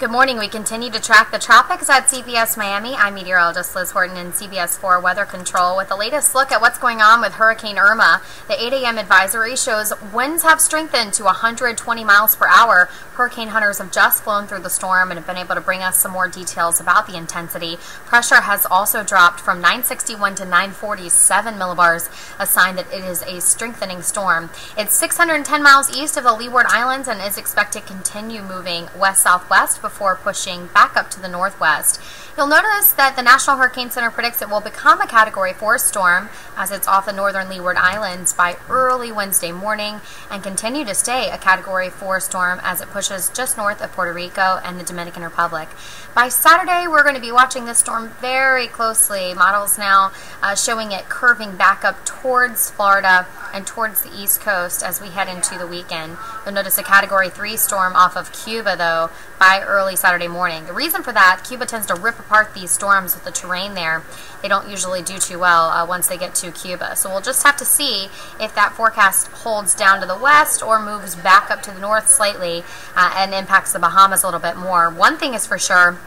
Good morning. We continue to track the tropics at CBS Miami. I'm meteorologist Liz Horton in CBS 4 Weather Control with the latest look at what's going on with Hurricane Irma. The 8 a.m. advisory shows winds have strengthened to 120 miles per hour. Hurricane hunters have just flown through the storm and have been able to bring us some more details about the intensity. Pressure has also dropped from 961 to 947 millibars, a sign that it is a strengthening storm. It's 610 miles east of the Leeward Islands and is expected to continue moving west-southwest before pushing back up to the northwest. You'll notice that the National Hurricane Center predicts it will become a Category 4 storm as it's off the northern Leeward Islands by early Wednesday morning and continue to stay a Category 4 storm as it pushes just north of Puerto Rico and the Dominican Republic. By Saturday, we're going to be watching this storm very closely. Models now showing it curving back up towards Florida and towards the East Coast as we head into the weekend. You'll notice a Category 3 storm off of Cuba, though, by early Saturday morning. The reason for that, Cuba tends to rip apart these storms with the terrain there. They don't usually do too well once they get to Cuba. So we'll just have to see if that forecast holds down to the west or moves back up to the north slightly and impacts the Bahamas a little bit more. One thing is for sure,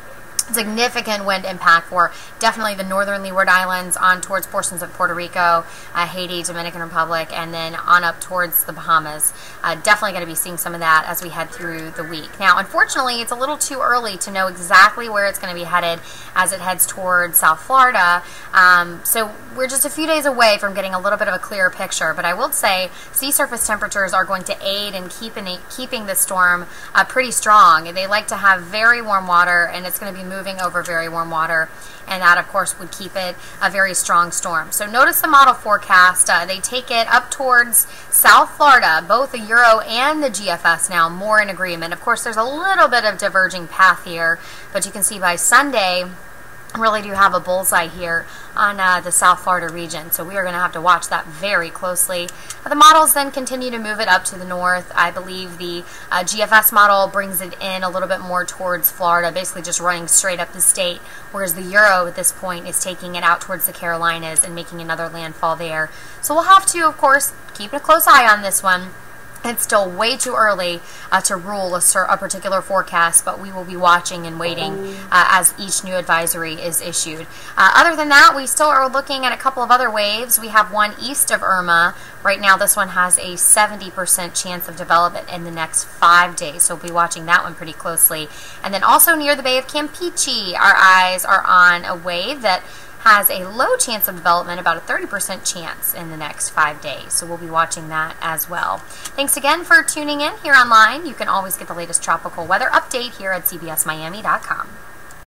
significant wind impact for definitely the northern Leeward Islands on towards portions of Puerto Rico, Haiti, Dominican Republic, and then on up towards the Bahamas. Definitely going to be seeing some of that as we head through the week. Now, unfortunately, it's a little too early to know exactly where it's going to be headed as it heads towards South Florida. So we're just a few days away from getting a little bit of a clearer picture. But I will say sea surface temperatures are going to aid in keeping the storm pretty strong. They like to have very warm water, and it's going to be moving over very warm water, and that of course would keep it a very strong storm. So notice the model forecast. They take it up towards South Florida, both the Euro and the GFS now more in agreement. Of course, there's a little bit of diverging path here, but you can see by Sunday really do have a bullseye here on the South Florida region. So we are going to have to watch that very closely. The models then continue to move it up to the north. I believe the GFS model brings it in a little bit more towards Florida, basically just running straight up the state, whereas the Euro at this point is taking it out towards the Carolinas and making another landfall there. So we'll have to, of course, keep a close eye on this one. It's still way too early to rule a particular forecast, but we will be watching and waiting as each new advisory is issued. Other than that, we still are looking at a couple of other waves. We have one east of Irma. Right now, this one has a 70% chance of development in the next 5 days, so we'll be watching that one pretty closely. And then also near the Bay of Campeche, our eyes are on a wave that has a low chance of development, about a 30% chance in the next 5 days. So we'll be watching that as well. Thanks again for tuning in here online. You can always get the latest tropical weather update here at cbsmiami.com.